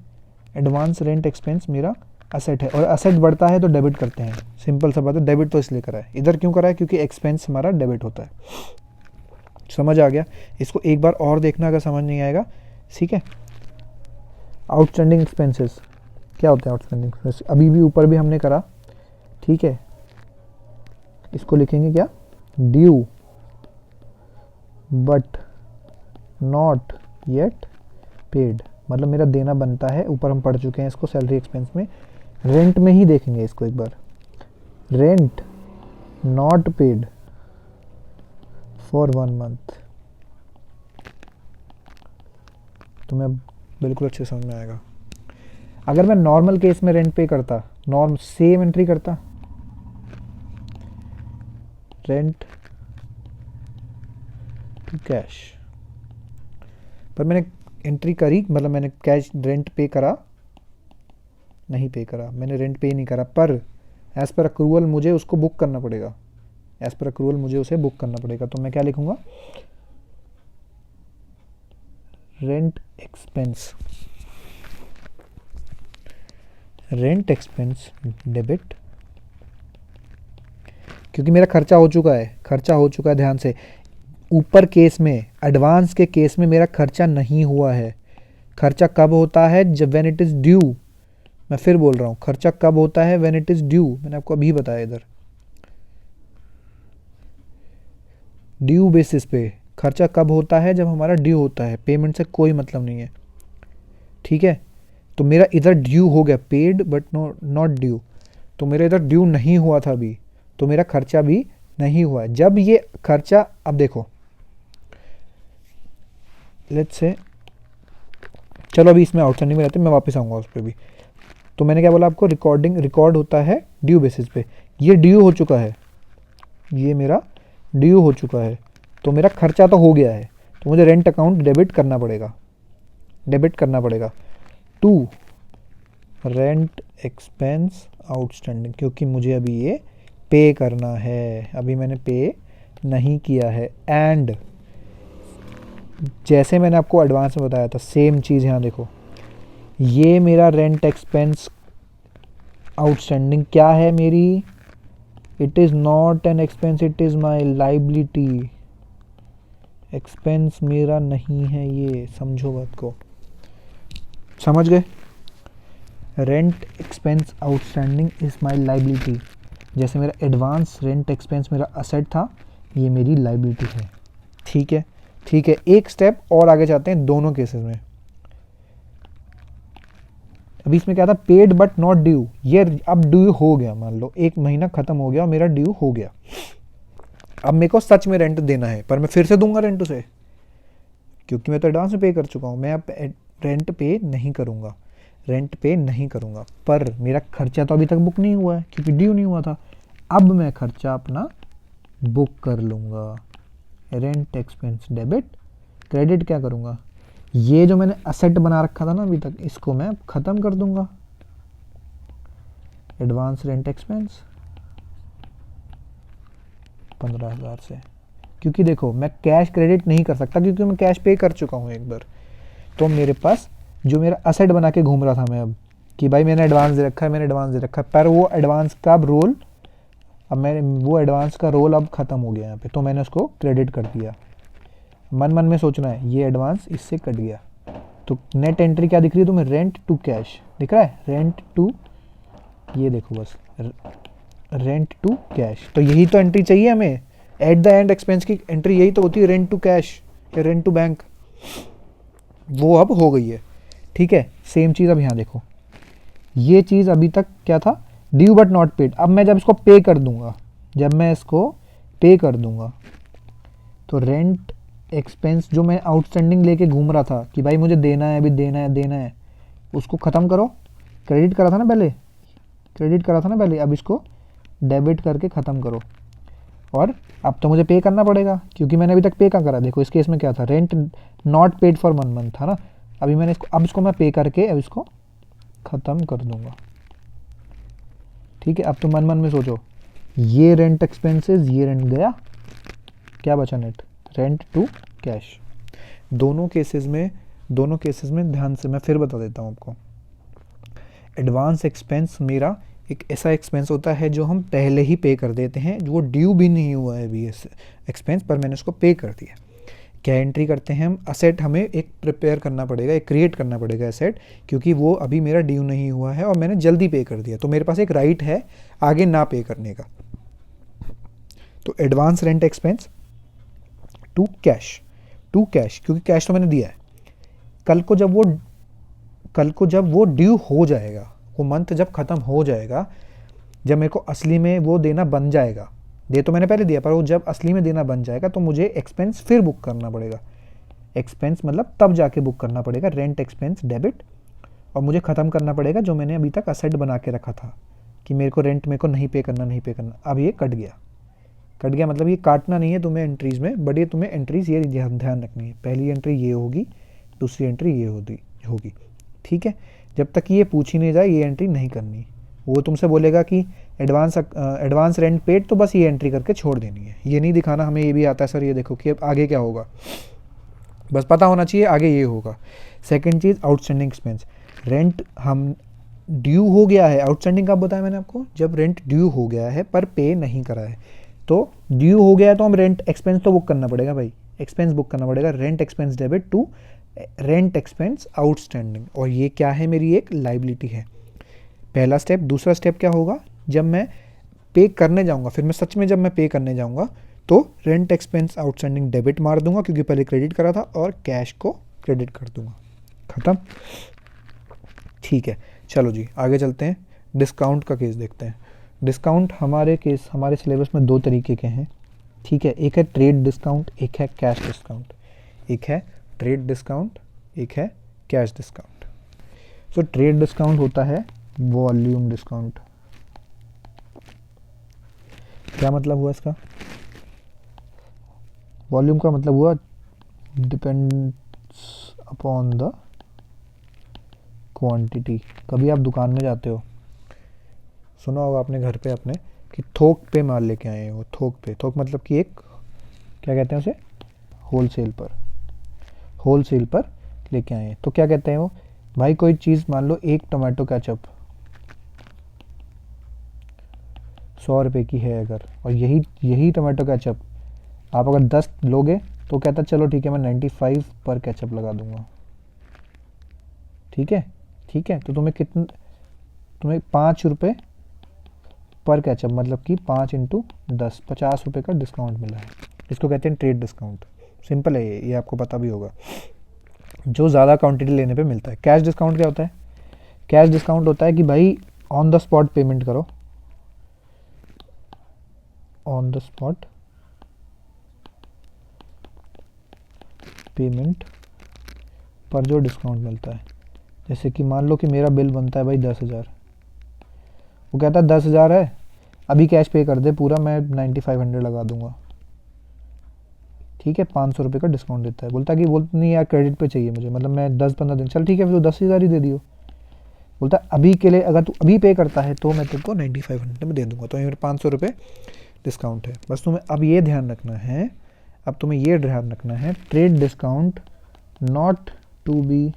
एडवांस रेंट एक्सपेंस मेरा असेट है, और असेट बढ़ता है तो डेबिट करते हैं, सिंपल सा बात है। डेबिट तो इसलिए करा है, इधर क्यों करा है, क्योंकि एक्सपेंस हमारा डेबिट होता है। समझ आ गया। इसको एक बार और देखना अगर समझ नहीं आएगा। ठीक है। आउटस्टैंडिंग एक्सपेंसेस क्या होते हैं, आउटस्टैंडिंग एक्सपेंसेस अभी भी ऊपर भी हमने करा। ठीक है। इसको लिखेंगे क्या, due but not yet paid, मतलब मेरा देना बनता है, ऊपर हम पढ़ चुके हैं इसको सैलरी एक्सपेंस में। रेंट में ही देखेंगे इसको एक बार, rent not paid for 1 month, तुम्हें बिल्कुल अच्छे समझ में आएगा। अगर मैं नॉर्मल केस में रेंट पे करता, नॉर्म सेम एंट्री करता, रेंट टू कैश, पर मैंने एंट्री करी, मतलब मैंने कैश रेंट पे करा नहीं, पे करा मैंने, रेंट पे नहीं करा, पर एज पर अक्रूवल मुझे उसको बुक करना पड़ेगा, एज पर अक्रूवल मुझे उसे बुक करना पड़ेगा। तो मैं क्या लिखूंगा, rent expense, rent expense debit, क्योंकि मेरा खर्चा हो चुका है, खर्चा हो चुका है। ध्यान से, ऊपर केस में, एडवांस के केस में मेरा खर्चा नहीं हुआ है। खर्चा कब होता है, जब व्हेन इट इज़ ड्यू। मैं फिर बोल रहा हूँ, खर्चा कब होता है, व्हेन इट इज़ ड्यू। मैंने आपको अभी बताया, इधर ड्यू बेसिस पे खर्चा कब होता है, जब हमारा ड्यू होता है, पेमेंट से कोई मतलब नहीं है। ठीक है। तो मेरा इधर ड्यू हो गया, पेड बट नॉट ड्यू, तो मेरा इधर ड्यू नहीं हुआ था अभी, तो मेरा खर्चा भी नहीं हुआ है। जब ये खर्चा, अब देखो, लेट्स से, चलो अभी इसमें आउटस्टैंडिंग में रहते हैं, मैं वापस आऊँगा उस पर भी। तो मैंने क्या बोला आपको, रिकॉर्ड होता है ड्यू बेसिस पे। ये ड्यू हो चुका है, ये मेरा ड्यू हो चुका है, तो मेरा खर्चा तो हो गया है, तो मुझे रेंट अकाउंट डेबिट करना पड़ेगा टू रेंट एक्सपेंस आउटस्टैंडिंग, क्योंकि मुझे अभी ये पे करना है, अभी मैंने पे नहीं किया है। एंड जैसे मैंने आपको एडवांस में बताया था सेम चीज़ यहाँ देखो, ये मेरा रेंट एक्सपेंस आउटस्टैंडिंग क्या है मेरी, it is not an expense, it is my liability. Expense मेरा नहीं है ये, समझो बात को, समझ गए। Rent expense outstanding is my liability. जैसे मेरा एडवांस रेंट एक्सपेंस मेरा असेट था, ये मेरी लाइबिलिटी है। ठीक है, ठीक है। एक स्टेप और आगे जाते हैं दोनों केसेस में। अभी इसमें क्या था, पेड बट नॉट ड्यू। ये अब ड्यू हो गया, मान लो 1 महीना खत्म हो गया और मेरा ड्यू हो गया। अब मेरे को सच में रेंट देना है, पर मैं फिर से दूंगा रेंट उसे, क्योंकि मैं तो एडवांस में पे कर चुका हूँ। मैं अब रेंट पे नहीं करूँगा, रेंट पे नहीं करूँगा। पर मेरा खर्चा तो अभी तक बुक नहीं हुआ है क्योंकि ड्यू नहीं हुआ था। अब मैं खर्चा अपना बुक कर लूँगा। रेंट एक्सपेंस डेबिट, क्रेडिट क्या करूँगा, ये जो मैंने असेट बना रखा था ना अभी तक, इसको मैं ख़त्म कर दूँगा। एडवांस रेंट एक्सपेंस 15,000 से, क्योंकि देखो मैं कैश क्रेडिट नहीं कर सकता क्योंकि मैं कैश पे कर चुका हूँ एक बार। तो मेरे पास जो मेरा असेट बना के घूम रहा था मैं अब, कि भाई मैंने एडवांस दे रखा है, मैंने एडवांस दे रखा है, पर वो एडवांस का रोल, अब मैंने वो एडवांस का रोल अब ख़त्म हो गया यहाँ पे, तो मैंने उसको क्रेडिट कर दिया। मन मन में सोचना है, ये एडवांस इससे कट गया। तो नेट एंट्री क्या दिख रही है तुम्हें, रेंट टू कैश दिख रहा है, रेंट टू, ये देखो बस रेंट टू कैश। तो यही तो एंट्री चाहिए हमें, एट द एंड एक्सपेंस की एंट्री यही तो होती है, रेंट टू कैश या रेंट टू बैंक। वो अब हो गई है। ठीक है, सेम चीज़ अब यहाँ देखो, ये चीज़ अभी तक क्या था, ड्यू बट नॉट पेड। अब मैं जब इसको पे कर दूंगा, जब मैं इसको पे कर दूंगा, तो रेंट एक्सपेंस जो मैं आउटस्टैंडिंग लेके घूम रहा था कि भाई मुझे देना है, अभी देना है, देना है, उसको ख़त्म करो। क्रेडिट करा था ना पहले, क्रेडिट करा था ना पहले, अब इसको डेबिट करके ख़त्म करो। और अब तो मुझे पे करना पड़ेगा क्योंकि मैंने अभी तक पे कहाँ करा। देखो इस केस में क्या था, rent not paid for 1 month था ना, अभी मैंने इसको, अब इसको मैं पे करके अब इसको ख़त्म कर दूंगा। ठीक है, अब तो मन मन में सोचो, ये रेंट एक्सपेंसेस, ये रेंट गया, क्या बचा नेट, रेंट टू कैश। दोनों केसेस में ध्यान से मैं फिर बता देता हूँ आपको। एडवांस एक्सपेंस मेरा एक ऐसा एक्सपेंस होता है जो हम पहले ही पे कर देते हैं, जो ड्यू भी नहीं हुआ है अभी एक्सपेंस, पर मैंने उसको पे कर दिया। क्या एंट्री करते हैं हम, असेट हमें एक प्रिपेयर करना पड़ेगा, एक क्रिएट करना पड़ेगा एसेट, क्योंकि वो अभी मेरा ड्यू नहीं हुआ है और मैंने जल्दी पे कर दिया, तो मेरे पास एक राइट है आगे ना पे करने का। तो advance rent expense to cash, क्योंकि कैश तो मैंने दिया है। कल को जब वो ड्यू हो जाएगा, वो मंथ जब ख़त्म हो जाएगा, जब मेरे को असली में वो देना बन जाएगा, दे तो मैंने पहले दिया, पर वो जब असली में देना बन जाएगा तो मुझे एक्सपेंस फिर बुक करना पड़ेगा। एक्सपेंस मतलब तब जाके बुक करना पड़ेगा, रेंट एक्सपेंस डेबिट, और मुझे ख़त्म करना पड़ेगा जो मैंने अभी तक असेट बना के रखा था कि मेरे को रेंट मेरे को नहीं पे करना। अब ये कट गया, मतलब ये काटना नहीं है तुम्हें एंट्रीज़ में, बट ये तुम्हें एंट्रीज़ ये ध्यान रखनी है, पहली एंट्री ये होगी, दूसरी एंट्री ये होगी। ठीक है, जब तक ये पूछ ही नहीं जाए ये एंट्री नहीं करनी। वो तुमसे बोलेगा कि एडवांस रेंट पेड, तो बस ये एंट्री करके छोड़ देनी है, ये नहीं दिखाना हमें ये भी आता है सर, ये देखो कि अब आगे क्या होगा, बस पता होना चाहिए आगे ये होगा। सेकंड चीज़, आउटस्टैंडिंग एक्सपेंस। रेंट हम ड्यू हो गया है, आउटस्टैंडिंग कब बताया मैंने आपको, जब रेंट ड्यू हो गया है पर पे नहीं करा है। तो ड्यू हो गया है तो हम रेंट एक्सपेंस तो बुक करना पड़ेगा भाई, एक्सपेंस बुक करना पड़ेगा, rent expense debit to rent expense outstanding, और ये क्या है, मेरी एक लाइबिलिटी है। पहला स्टेप। दूसरा स्टेप क्या होगा, जब मैं पे करने जाऊंगा, फिर मैं सच में जब मैं पे करने जाऊंगा तो रेंट एक्सपेंस आउटस्टैंडिंग डेबिट मार दूंगा क्योंकि पहले क्रेडिट करा था, और कैश को क्रेडिट कर दूंगा, ख़त्म। ठीक है, चलो जी आगे चलते हैं, डिस्काउंट का केस देखते हैं। डिस्काउंट हमारे सिलेबस में 2 तरीके के हैं। ठीक है, एक है ट्रेड डिस्काउंट, एक है कैश डिस्काउंट। एक है ट्रेड डिस्काउंट, एक है cash discount. So trade discount होता है वॉल्यूम डिस्काउंट। क्या मतलब हुआ इसका, वॉल्यूम का मतलब हुआ डिपेंड्स अपॉन द क्वांटिटी। कभी आप दुकान में जाते हो, सुना होगा आपने घर पे अपने कि थोक पे माल लेके आए हो, थोक मतलब कि एक क्या कहते हैं उसे, होलसेल पर। होल सेल पर लेके आए हैं। तो क्या कहते हैं वो, भाई कोई चीज़ मान लो एक टोमेटो केचप 100 रुपये की है अगर, और यही टोमेटो केचप आप अगर 10 लोगे तो कहता चलो ठीक है मैं 95 पर केचप लगा दूंगा। ठीक है, ठीक है, तो तुम्हें 5 रुपये पर केचप, मतलब कि 5 इंटू 10, 50 रुपये का डिस्काउंट मिला है। इसको कहते हैं ट्रेड डिस्काउंट। सिंपल है ये आपको पता भी होगा, जो ज़्यादा क्वांटिटी लेने पे मिलता है। कैश डिस्काउंट क्या होता है? कैश डिस्काउंट होता है कि भाई ऑन द स्पॉट पेमेंट करो, ऑन द स्पॉट पेमेंट पर जो डिस्काउंट मिलता है। जैसे कि मान लो कि मेरा बिल बनता है भाई 10,000, वो कहता है 10,000 है, अभी कैश पे कर दे पूरा, मैं 9500 लगा दूंगा। ठीक है, 500 रुपये का डिस्काउंट देता है। बोलता है कि नहीं यार क्रेडिट पे चाहिए मुझे, मतलब मैं 10-15 दिन, चल ठीक है फिर तो 10,000 ही दे दियो। बोलता है अभी के लिए अगर तू अभी पे करता है तो मैं तुमको 9500 में दे दूंगा, तो मेरे 500 रुपये डिस्काउंट है। बस तुम्हें अब ये ध्यान रखना है, trade discount not to be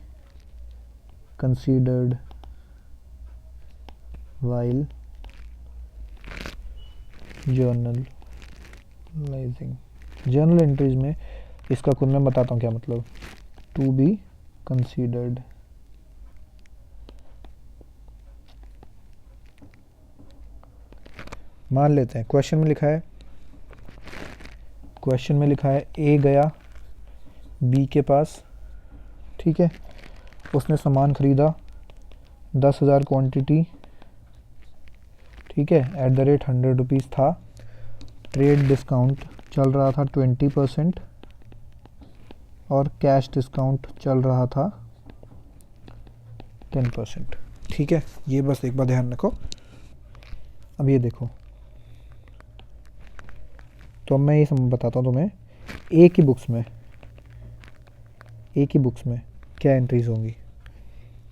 considered while journalising. Journal entries में इसका खुद मैं बताता हूँ क्या मतलब, टू बी कंसीडर्ड। मान लेते हैं क्वेश्चन में लिखा है ए गया बी के पास, ठीक है, उसने सामान खरीदा 10,000 क्वांटिटी, ठीक है, एट द रेट 100 रुपीज़ था। ट्रेड डिस्काउंट चल रहा था 20% और कैश डिस्काउंट चल रहा था 10%। ठीक है, ये बस एक बार ध्यान रखो। अब ये देखो, तो अब मैं ये बताता हूँ तुम्हें, ए की बुक्स में क्या एंट्रीज होंगी।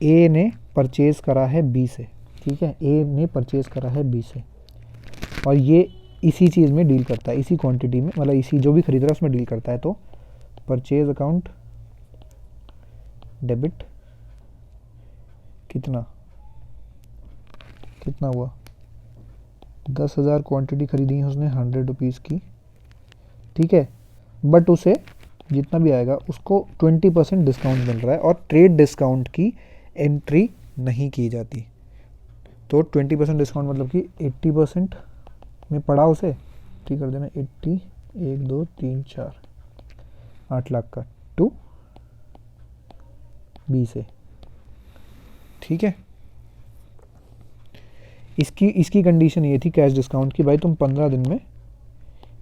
ए ने परचेज़ करा है बी से, ठीक है, ए ने परचेज़ करा है बी से, और ये इसी चीज़ में डील करता है, इसी क्वांटिटी में, मतलब इसी जो भी खरीद रहा है उसमें डील करता है। तो परचेज अकाउंट डेबिट कितना हुआ, 10,000 क्वांटिटी खरीदी है उसने 100 रुपीज़ की, ठीक है, बट उसे जितना भी आएगा उसको 20% डिस्काउंट मिल रहा है, और ट्रेड डिस्काउंट की एंट्री नहीं की जाती। तो 20% डिस्काउंट मतलब कि 80% में पड़ा उसे, ठीक कर देना 80, 1 2 3 4, 8 लाख का टू बी से, ठीक है। इसकी कंडीशन ये थी कैश डिस्काउंट की, भाई तुम 15 दिन में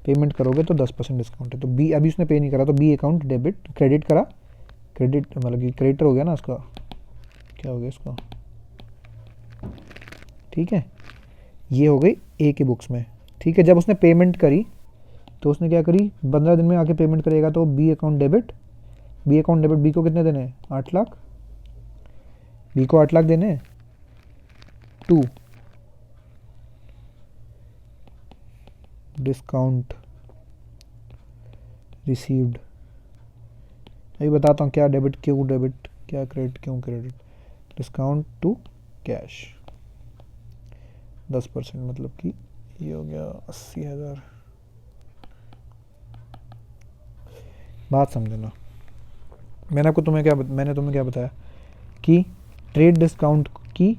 पेमेंट करोगे तो 10% डिस्काउंट है। तो बी, अभी उसने पे नहीं करा तो बी अकाउंट क्रेडिट करा, क्रेडिट मतलब कि क्रेडिटर हो गया ना उसका, क्या हो गया इसका, ठीक है, ये हो गई ए की बुक्स में, ठीक है। जब उसने पेमेंट करी तो उसने क्या करी, 15 दिन में आके पेमेंट करेगा तो बी अकाउंट डेबिट, बी को कितने देने हैं, 8 लाख, बी को 8 लाख देने हैं, टू डिस्काउंट रिसीव्ड। अभी बताता हूँ क्या डेबिट, क्यों डेबिट, क्या क्रेडिट, क्यों क्रेडिट। डिस्काउंट टू कैश 10%, मतलब कि ये हो गया 80,000। बात समझना, मैंने तुम्हें क्या बताया कि ट्रेड डिस्काउंट की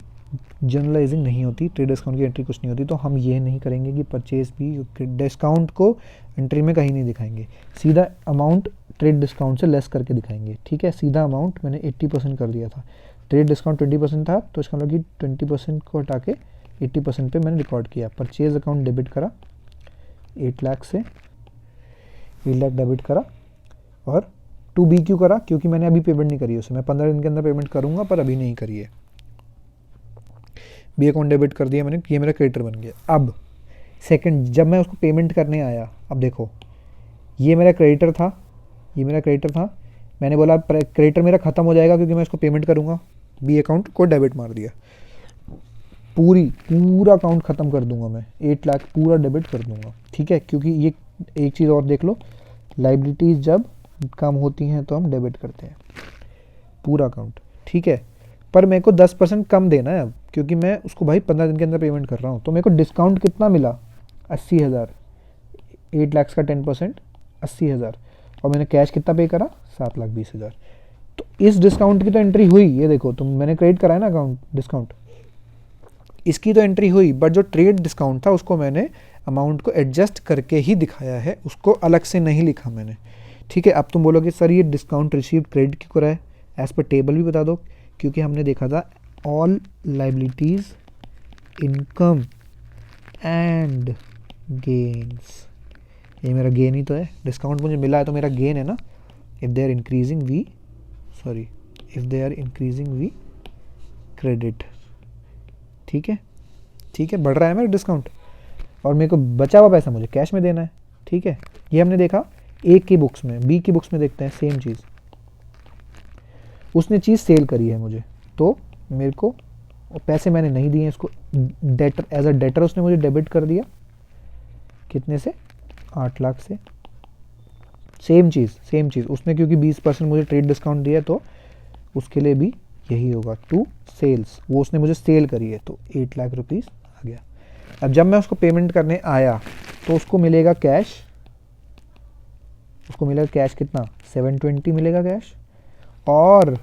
जनरलाइजिंग नहीं होती, ट्रेड डिस्काउंट की एंट्री कुछ नहीं होती। तो हम ये नहीं करेंगे कि परचेज भी डिस्काउंट को एंट्री में कहीं नहीं दिखाएंगे, सीधा अमाउंट ट्रेड डिस्काउंट से लेस करके दिखाएंगे, ठीक है। सीधा अमाउंट मैंने 80% कर दिया था, ट्रेड डिस्काउंट 20% था, तो इसका मतलब कि 20% को हटा के 80% पे मैंने रिकॉर्ड किया। परचेज अकाउंट डेबिट करा 8 लाख से, 8 लाख डेबिट करा, और टू बी क्यों करा, क्योंकि मैंने अभी पेमेंट नहीं करी उसे, मैं 15 दिन के अंदर पेमेंट करूंगा पर अभी नहीं करी है। बी अकाउंट डेबिट कर दिया मैंने, ये मेरा क्रेडिटर बन गया। अब सेकंड, जब मैं उसको पेमेंट करने आया, अब देखो ये मेरा क्रेडिटर था, मैंने बोला क्रेडिटर मेरा ख़त्म हो जाएगा क्योंकि मैं इसको पेमेंट करूँगा, बी अकाउंट को डेबिट मार दिया, पूरा अकाउंट ख़त्म कर दूंगा मैं, 8 लाख पूरा डेबिट कर दूंगा, ठीक है। क्योंकि ये एक चीज़ और देख लो, लाइबिलिटीज़ जब कम होती हैं तो हम डेबिट करते हैं पूरा अकाउंट, ठीक है। पर मेरे को 10% कम देना है अब, क्योंकि मैं उसको भाई 15 दिन के अंदर पेमेंट कर रहा हूँ। तो मेरे को डिस्काउंट कितना मिला, 80,000। 8 लाख का 10% 80,000, और मैंने कैश कितना पे करा, 7,20,000। तो इस डिस्काउंट की तो एंट्री हुई, ये देखो तुम, मैंने क्रेडिट करा है ना अकाउंट डिस्काउंट, इसकी तो एंट्री हुई, बट जो ट्रेड डिस्काउंट था उसको मैंने अमाउंट को एडजस्ट करके ही दिखाया है, उसको अलग से नहीं लिखा मैंने, ठीक है। अब तुम बोलोगे सर ये डिस्काउंट रिसीव क्रेडिट क्यों करा है, एज पर टेबल भी बता दो, क्योंकि हमने देखा था all liabilities income and gains, ये मेरा गेन ही तो है, डिस्काउंट मुझे मिला है तो मेरा गेन है ना। If they are increasing we credit, ठीक है, ठीक है, बढ़ रहा है मेरा डिस्काउंट, और मेरे को बचा हुआ पैसा मुझे कैश में देना है, ठीक है। ये हमने देखा ए की बुक्स में। बी की बुक्स में देखते हैं सेम चीज़, उसने चीज़ सेल करी है मुझे, तो मेरे को पैसे मैंने नहीं दिए, इसको डेटर, एज अ डेटर उसने मुझे डेबिट कर दिया, कितने से, 8 लाख से। सेम चीज़ उसने, क्योंकि 20% मुझे ट्रेड डिस्काउंट दिया तो उसके लिए भी यही होगा, टू सेल्स, वो उसने मुझे सेल करी है तो 8 लाख रुपीज़ आ गया। अब जब मैं उसको पेमेंट करने आया तो उसको मिलेगा कैश, कितना, 720 मिलेगा कैश, और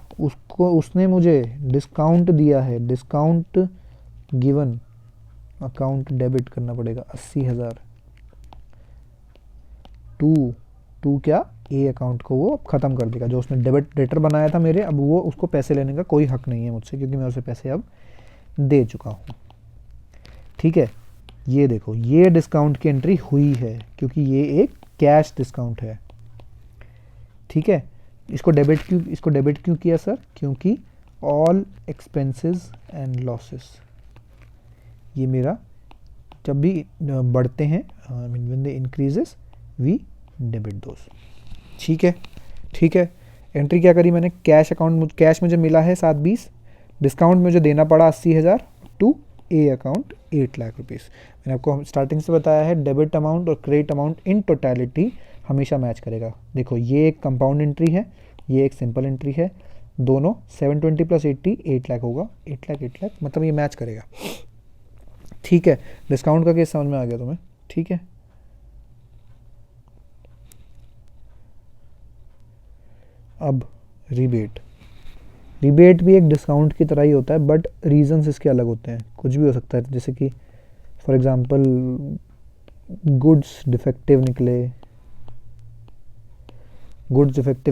उसने मुझे डिस्काउंट दिया है, डिस्काउंट गिवन, अकाउंट डेबिट करना पड़ेगा 80,000 टू क्या, ए अकाउंट को वो ख़त्म कर देगा, जो उसने डेबिट डेटर बनाया था मेरे, अब वो उसको पैसे लेने का कोई हक नहीं है मुझसे, क्योंकि मैं उसे पैसे अब दे चुका हूँ, ठीक है। ये देखो ये डिस्काउंट की एंट्री हुई है, क्योंकि ये एक कैश डिस्काउंट है, ठीक है। इसको डेबिट क्यों किया सर, क्योंकि ऑल एक्सपेंसेस एंड लॉसेस, ये मेरा जब भी बढ़ते हैं, when they increases we debit those, ठीक है। एंट्री क्या करी मैंने, कैश अकाउंट, कैश मुझे मिला है 720, डिस्काउंट मुझे देना पड़ा 80,000 to a account 8 lakh rupees. मैंने आपको स्टार्टिंग से बताया है डेबिट अमाउंट और क्रेडिट अमाउंट इन टोटलिटी हमेशा मैच करेगा। देखो ये एक कंपाउंड एंट्री है, ये एक सिंपल एंट्री है, दोनों 720 प्लस 80 8 लाख होगा, 8 लाख मतलब ये मैच करेगा, ठीक है। डिस्काउंट का केस समझ में आ गया तुम्हें, ठीक है। अब रिबेट भी एक डिस्काउंट की तरह ही होता है, बट रीजंस इसके अलग होते हैं, कुछ भी हो सकता है, जैसे कि फॉर एग्जांपल गुड्स डिफेक्टिव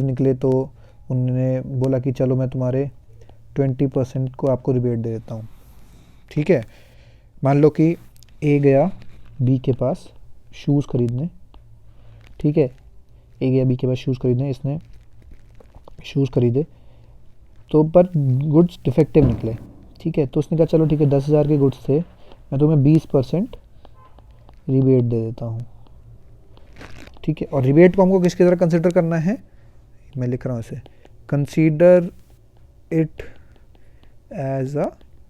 निकले तो उन्होंने बोला कि चलो मैं तुम्हारे 20% को आपको रिबेट दे देता हूँ, ठीक है। मान लो कि ए गया बी के पास शूज़ खरीदने, ठीक है, ए गया बी के पास शूज़ खरीदने, इसने शूज़ खरीदे तो पर गुड्स डिफेक्टिव निकले, ठीक है। तो उसने कहा चलो ठीक है 10,000 के गुड्स थे, मैं तुम्हें 20% रिबेट दे देता हूँ, ठीक है। और रिबेट को हमको किसकी तरह कंसिडर करना है, मैं लिख रहा हूँ इसे, consider it as a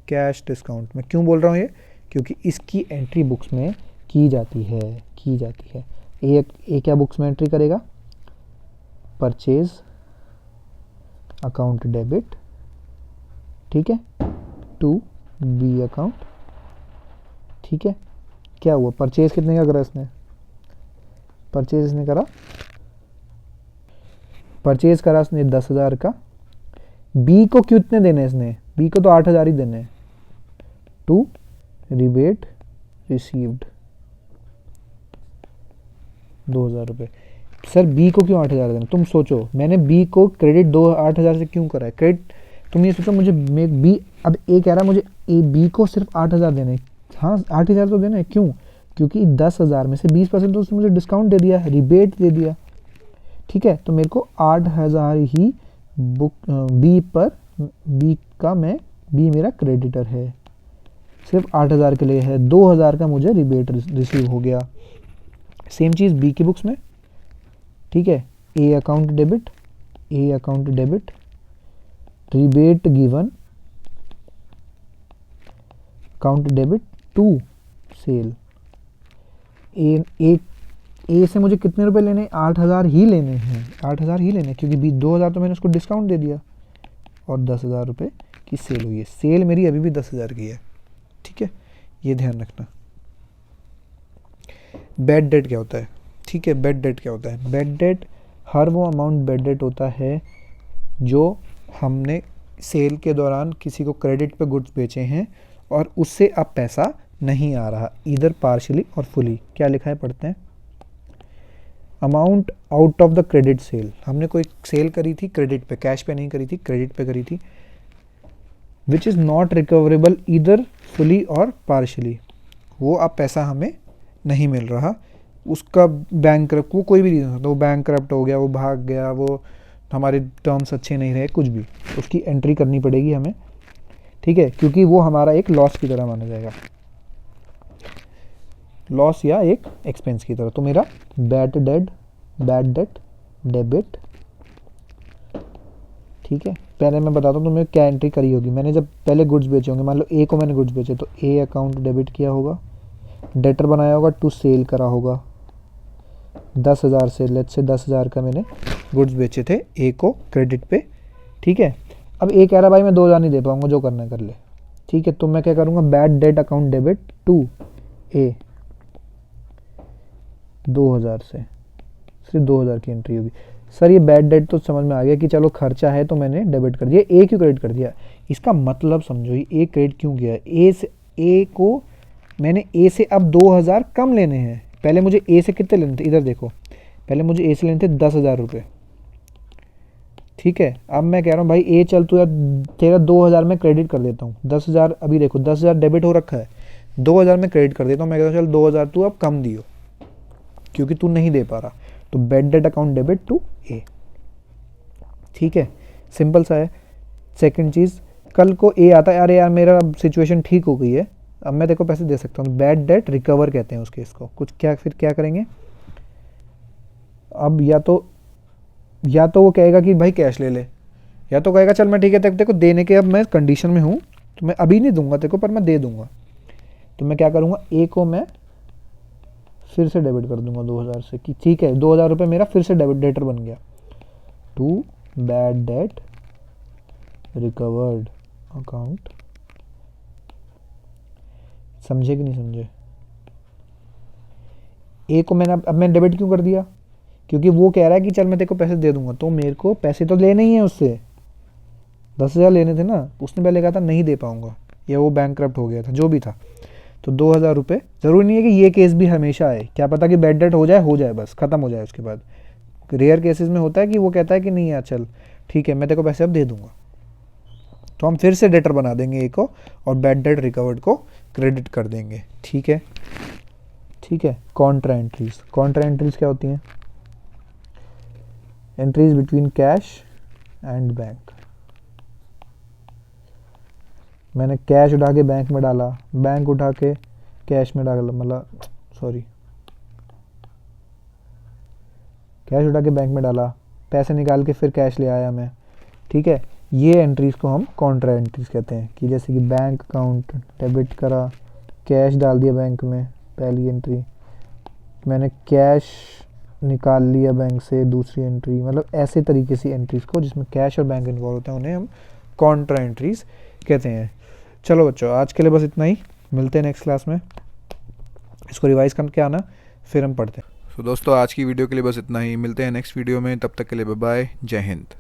cash discount. मैं क्यों बोल रहा हूँ ये, क्योंकि इसकी एंट्री बुक्स में की जाती है। ए क्या बुक्स में एंट्री करेगा, परचेज अकाउंट डेबिट, ठीक है, टू बी अकाउंट, ठीक है। क्या हुआ, परचेज कितने का करा इसने, परचेज करा इसने 10,000 का, बी को कितने देने इसने, बी को तो 8,000 ही देने, टू रिबेट रिसीव्ड 2,000 रुपये। सर बी को क्यों 8,000 देना, तुम सोचो, मैंने बी को क्रेडिट 8,000 से क्यों करा है क्रेडिट, तुम ये सोचो, मुझे बी, अब ए कह रहा है मुझे बी को सिर्फ 8,000 देने, हाँ 8,000 तो देना है, क्यों, क्योंकि 10,000 में से 20% तो उसने मुझे डिस्काउंट दे दिया, रिबेट दे दिया, ठीक है। तो मेरे को 8,000 ही बुक बी मेरा क्रेडिटर है, सिर्फ 8,000 के लिए है, 2,000 का मुझे रिबेट रिसीव हो गया। सेम चीज़ बी की बुक्स में, ठीक है, A account debit rebate given account debit to sale, A A से मुझे कितने रुपए लेने, 8,000 ही लेने हैं, 8,000 ही लेने हैं, क्योंकि 2,000 तो मैंने उसको डिस्काउंट दे दिया और 10,000 रुपये की सेल हुई है। सेल मेरी अभी भी 10,000 की है, ठीक है, ये ध्यान रखना। बैड डेट क्या होता है, ठीक है, बैड डेट क्या होता है? बैड डेट हर वो अमाउंट बैड डेट होता है जो हमने सेल के दौरान किसी को क्रेडिट पे गुड्स बेचे हैं और उससे अब पैसा नहीं आ रहा, इधर पार्शली और फुली। क्या लिखा है, पढ़ते हैं। Amount out of the credit sale, हमने कोई सेल करी थी क्रेडिट पे, कैश पे नहीं करी थी, क्रेडिट पे करी थी, which is not recoverable either fully और पार्शली, वो अब पैसा हमें नहीं मिल रहा, उसका बैंक, वो कोई भी रीज़न होता है, वो बैंक हो गया, वो भाग गया, वो हमारे टर्म्स अच्छे नहीं रहे, कुछ भी, उसकी एंट्री करनी पड़ेगी हमें, ठीक है, क्योंकि वो हमारा एक लॉस की तरह माना जाएगा, लॉस या एक एक्सपेंस की तरह। तो मेरा बैड डेट डेबिट, ठीक है। पहले मैं बताता हूँ तुम्हें क्या एंट्री करी होगी। मैंने जब पहले गुड्स बेचे होंगे, मान लो ए को मैंने गुड्स बेचे, तो ए अकाउंट डेबिट किया होगा, डेटर बनाया होगा, टू सेल करा होगा 10,000 से, लेट्स से 10,000 का मैंने गुड्स बेचे थे ए को क्रेडिट पे, ठीक है। अब ए कह रहा भाई मैं 2,000 नहीं दे पाऊंगा, जो करना है कर ले, ठीक है। तो मैं क्या करूँगा, bad debt account debit to A 2,000 से, सिर्फ 2,000 की एंट्री होगी। सर ये बैड डेट तो समझ में आ गया कि चलो खर्चा है तो मैंने डेबिट कर दिया, ए क्यों क्रेडिट कर दिया, इसका मतलब समझो, ये ए क्रेडिट क्यों किया, ए से, ए को मैंने ए से अब 2,000 कम लेने हैं। पहले मुझे ए से कितने लेने थे, इधर देखो, पहले मुझे ए से लेने थे 10,000 रुपये, ठीक है। अब मैं कह रहा हूँ भाई ए चल तू यार, तेरा 2,000 मैं क्रेडिट कर देता हूँ, 10,000 अभी देखो 10,000 डेबिट हो रखा है, 2,000 मैं क्रेडिट कर देता हूँ। मैं कहता हूँ चल 2,000 तू अब कम दियो, क्योंकि तू नहीं दे पा रहा, तो bad debt account debit to a, ठीक है, सिंपल सा है। सेकंड चीज़, कल को ए आता है, अरे यार मेरा सिचुएशन ठीक हो गई है, अब मैं देखो पैसे दे सकता हूँ, बैड डेट रिकवर कहते हैं उस केस को। कुछ क्या, फिर क्या करेंगे, अब या तो वो कहेगा कि भाई कैश ले ले, या तो कहेगा चल मैं ठीक है देखो देने के अब मैं कंडीशन में हूँ, तो मैं अभी नहीं दूंगा तेरे को, पर मैं दे दूंगा। तो मैं क्या करूँगा, ए को मैं फिर से डेबिट कर दूंगा 2,000 से, कि ठीक है 2,000 रुपये मेरा फिर से डेबिट डेटर बन गया, to bad debt recovered account. समझे कि नहीं समझे? ए को मैंने अब मैं डेबिट क्यों कर दिया, क्योंकि वो कह रहा है कि चल मैं तेरे को पैसे दे दूंगा, तो मेरे को पैसे तो लेने ही है उससे, 10,000 लेने थे ना, उसने पहले कहा था नहीं दे पाऊंगा, या वो बैंकक्रप्ट हो गया था, जो भी था, तो 2,000 रुपये। ज़रूरी नहीं है कि ये केस भी हमेशा आए, क्या पता कि बैड डेट हो जाए बस ख़त्म हो जाए, उसके बाद रेयर केसेस में होता है कि वो कहता है कि नहीं यार चल ठीक है मैं तेरे को पैसे अब दे दूंगा, तो हम फिर से डेटर बना देंगे ए को और बैड डेट रिकवर्ड को क्रेडिट कर देंगे, ठीक है, ठीक है। कॉन्ट्रा एंट्रीज क्या होती हैं, entries between cash and bank. मैंने कैश उठा के बैंक में डाला, बैंक उठा के कैश में डाला, मतलब सॉरी, कैश उठा के बैंक में डाला, पैसे निकाल के फिर कैश ले आया मैं, ठीक है। ये एंट्रीज को हम कॉन्ट्रा एंट्रीज कहते हैं, कि जैसे कि बैंक अकाउंट डेबिट करा, कैश डाल दिया बैंक में, पहली एंट्री, मैंने कैश निकाल लिया बैंक से, दूसरी एंट्री, मतलब ऐसे तरीके से एंट्रीज को जिसमें कैश और बैंक इन्वॉल्व होते हैं उन्हें हम कॉन्ट्रा एंट्रीज कहते हैं। चलो बच्चों आज के लिए बस इतना ही, मिलते हैं नेक्स्ट क्लास में, इसको रिवाइज करके आना फिर हम पढ़ते हैं।
दोस्तों आज की वीडियो के लिए बस इतना ही, मिलते हैं नेक्स्ट वीडियो में, तब तक के लिए बाय बाय, जय हिंद।